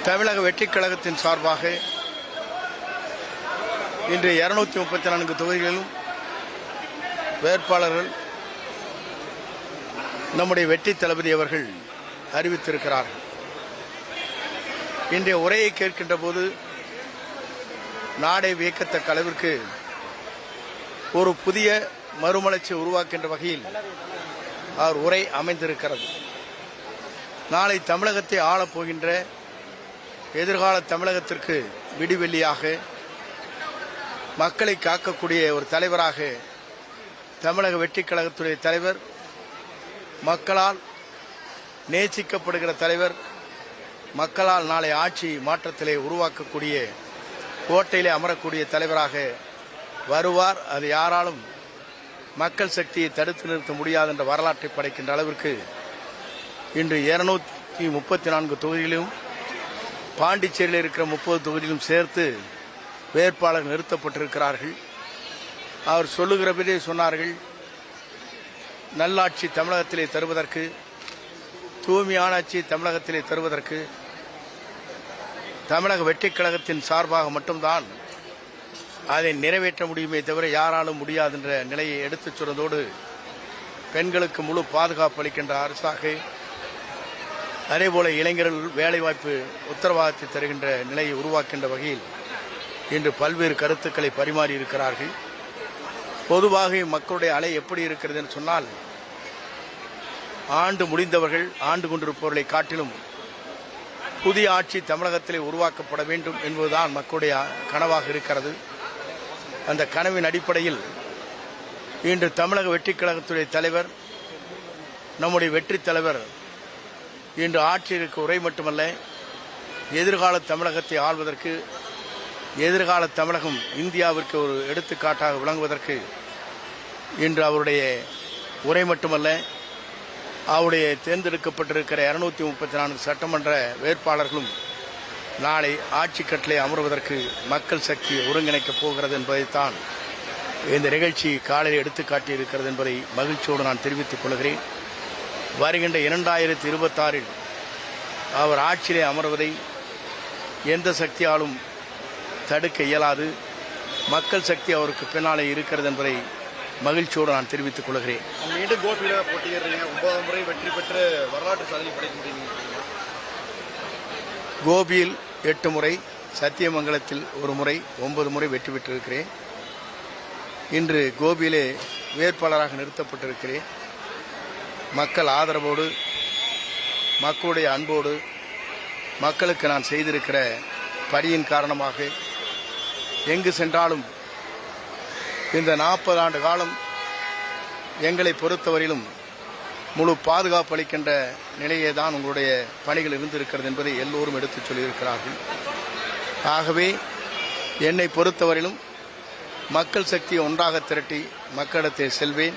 தமிழக வெற்றிக் கழகத்தின் சார்பாக இன்று 234 தொகுதிகளிலும் வேட்பாளர்கள் நம்முடைய வெற்றி தளபதி அவர்கள் அறிவித்திருக்கிறார்கள். இன்றைய உரையை கேட்கின்ற போது நாடை வியக்கத்தக்க அளவிற்கு ஒரு புதிய மறுமலர்ச்சி உருவாக்கின்ற வகையில் அவர் உரை அமைந்திருக்கிறது. நாளை தமிழகத்தை ஆளப்போகின்ற எதிர்கால தமிழகத்திற்கு விடிவெள்ளியாக மக்களை காக்கக்கூடிய ஒரு தலைவராக தமிழக வெற்றிக் கழகத்துடைய தலைவர், மக்களால் நேசிக்கப்படுகிற தலைவர், மக்களால் நாளை ஆட்சி மாற்றத்திலே உருவாக்கக்கூடிய கோட்டையிலே அமரக்கூடிய தலைவராக வருவார். அது யாராலும் மக்கள் சக்தியை தடுத்து நிறுத்த முடியாது என்ற வரலாற்றை படைக்கின்ற அளவிற்கு இன்று 234 தொகுதிகளிலும் பாண்டிச்சேரியில் இருக்கிற 30 தொகுதியிலும் சேர்த்து வேட்பாளர்கள் நிறுத்தப்பட்டிருக்கிறார்கள். அவர் சொல்லுகிறபடியே சொன்னார்கள், நல்லாட்சி தமிழகத்திலே தருவதற்கு, தூய்மையான ஆட்சி தமிழகத்திலே தருவதற்கு தமிழக வெற்றிக் கழகத்தின் சார்பாக மட்டும்தான் அதை நிறைவேற்ற முடியுமே தவிர யாராலும் முடியாது என்ற நிலையை எடுத்துச் சொன்னதோடு பெண்களுக்கு முழு பாதுகாப்பு அளிக்கின்ற அரசாக, அதேபோல இளைஞர்கள் வேலைவாய்ப்பு உத்தரவாதத்தை தருகின்ற நிலையை உருவாக்கின்ற வகையில் இன்று பல்வேறு கருத்துக்களை பரிமாறி இருக்கிறார்கள். பொதுவாக மக்களுடைய அலை எப்படி இருக்கிறது என்று சொன்னால், ஆண்டு முடிந்தவர்கள் ஆண்டு கொண்டிருப்பவர்களை காட்டிலும் புதிய ஆட்சி தமிழகத்திலே உருவாக்கப்பட வேண்டும் என்பதுதான் மக்களுடைய கனவாக இருக்கிறது. அந்த கனவின் அடிப்படையில் இன்று தமிழக வெற்றிக் கழகத்துடைய தலைவர், நம்முடைய வெற்றி தலைவர் இன்று ஆட்சியிற்கு உரை மட்டுமல்ல, எதிர்கால தமிழகத்தை ஆள்வதற்கு, எதிர்கால தமிழகம் இந்தியாவிற்கு ஒரு எடுத்துக்காட்டாக விளங்குவதற்கு இன்று அவருடைய உரை மட்டுமல்ல, அவருடைய தேர்ந்தெடுக்கப்பட்டிருக்கிற 234 சட்டமன்ற வேட்பாளர்களும் நாளை ஆட்சி கட்டளை அமர்வதற்கு மக்கள் சக்தி ஒருங்கிணைக்கப் போகிறது என்பதைத்தான் இந்த நிகழ்ச்சி காலையில் எடுத்துக்காட்டியிருக்கிறது என்பதை மகிழ்ச்சியோடு நான் தெரிவித்துக் கொள்கிறேன். வருகின்ற 2026 அவர் ஆட்சியிலே அமர்வதை எந்த சக்தியாலும் தடுக்க இயலாது. மக்கள் சக்தி அவருக்கு பின்னாலே இருக்கிறது என்பதை மகிழ்ச்சியோடு நான் தெரிவித்துக் கொள்கிறேன். மீண்டும் கோபியில போட்டியிடுறீங்க, 9 முறை வெற்றி பெற்று வரலாற்று சாதனை படைக்க முடியும். கோபியில் 8 முறை, சத்தியமங்கலத்தில் 1 முறை, 9 முறை வெற்றி பெற்றிருக்கிறேன். இன்று கோபியிலே வேட்பாளராக நிறுத்தப்பட்டிருக்கிறேன். மக்கள் ஆதரவோடு, மக்களுடைய அன்போடு, மக்களுக்கு நான் செய்திருக்கிற பணியின் காரணமாக எங்கு சென்றாலும் இந்த 40 ஆண்டு காலம் எங்களை பொறுத்தவரையிலும் முழு பாதுகாப்பு அளிக்கின்ற நிலையே தான் உங்களுடைய பணிகள் இருந்திருக்கிறது என்பதை எல்லோரும் எடுத்துச் சொல்லியிருக்கிறார்கள். ஆகவே என்னை பொறுத்தவரையிலும் மக்கள் சக்தியை ஒன்றாக திரட்டி மக்களிடத்தை செல்வேன்,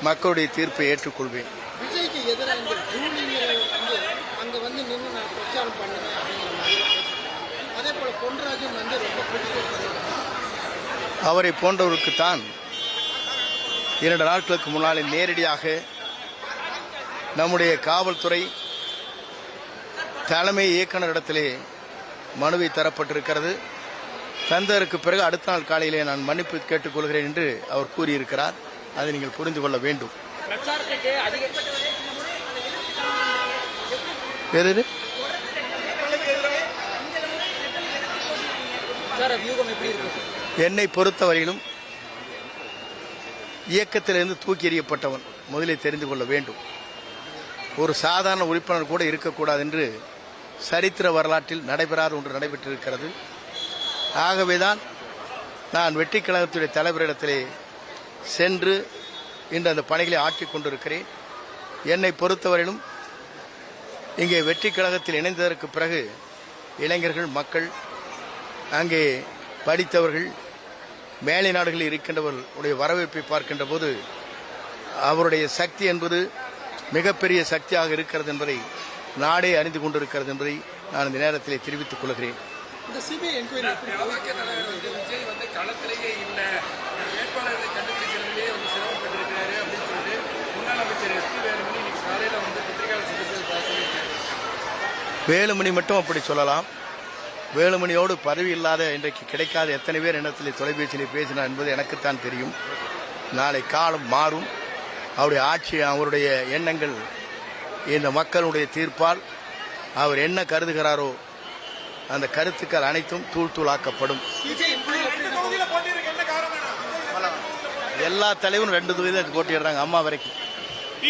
மக்களுடைய தீர்ப்பை ஏற்றுக்கொள்வேன். விஜய்க்கு எதிராக அங்க வந்து நின்று நான் பிரச்சாரம் பண்ணுவேன் அப்படிங்கிற மாதிரி, அதே போல பொன்ராஜன் வந்து ரொம்ப பிடிச்சிருக்கிறது. அவரை போன்றவருக்குத்தான் 2 நாட்களுக்கு முன்னாலே நேரடியாக நம்முடைய காவல்துறை தலைமை இயக்குநரிடத்திலே மனுவை தரப்பட்டிருக்கிறது. தந்ததற்கு பிறகு அடுத்த நாள் காலையிலே நான் மன்னிப்பு கேட்டுக்கொள்கிறேன் என்று அவர் கூறியிருக்கிறார். அதை நீங்கள் புரிந்து கொள்ள வேண்டும். என்னை பொறுத்தவரையிலும் இயக்கத்திலிருந்து தூக்கி எறியப்பட்டவன் முதலில் தெரிந்து கொள்ள வேண்டும். ஒரு சாதாரண உறுப்பினர் கூட இருக்கக்கூடாது என்று சரித்திர வரலாற்றில் நடைபெறாத ஒன்று நடைபெற்றிருக்கிறது. ஆகவேதான் நான் வெற்றிக் கழகத்துடைய தலைவரிடத்திலே சென்று இன்று அந்த பணிகளை ஆற்றிக் கொண்டிருக்கிறேன். என்னை பொறுத்தவரையிலும் இங்கே வெற்றிக் கழகத்தில் இணைந்ததற்கு பிறகு இளைஞர்கள், மக்கள், அங்கே படித்தவர்கள், மேலை நாடுகளில் இருக்கின்றவர்களுடைய வரவேற்பை பார்க்கின்ற போது அவருடைய சக்தி என்பது மிகப்பெரிய சக்தியாக இருக்கிறது என்பதை நாடே அறிந்து கொண்டிருக்கிறது என்பதை நான் இந்த நேரத்திலே தெரிவித்துக் கொள்கிறேன். இந்த சிபிஐ என்கொயரி விஜய் வந்து களத்திலேயே இல்லை, வேட்பாளர்களை கண்டுபிடிக்கிறதுலேயே வந்து சிரமப்பட்டிருக்கிறாரு அப்படின்னு சொல்லிட்டு முன்னாள் அமைச்சர் எஸ்பி வேலுமணி இன்னைக்கு காலையில் வந்து பத்திரிகையாளர் சந்திப்பில் சொல்லியிருக்காரு. வேலுமணி மட்டும் அப்படி சொல்லலாம். வேலுமணியோடு பதவி இல்லாத இன்றைக்கு கிடைக்காத எத்தனை பேர் இடத்திலே தொலைபேசியிலே பேசினார் என்பது எனக்குத்தான் தெரியும். நாளை காலம் மாறும். அவருடைய ஆட்சி, அவருடைய எண்ணங்கள் இந்த மக்களுடைய தீர்ப்பால் அவர் என்ன கருதுகிறாரோ அந்த கருத்துக்கள் அனைத்தும் தூள் தூளாக்கப்படும். எல்லா தலைவரும் 2 தொகுதியில் போட்டியிடுறாங்க, அம்மா வரைக்கும்.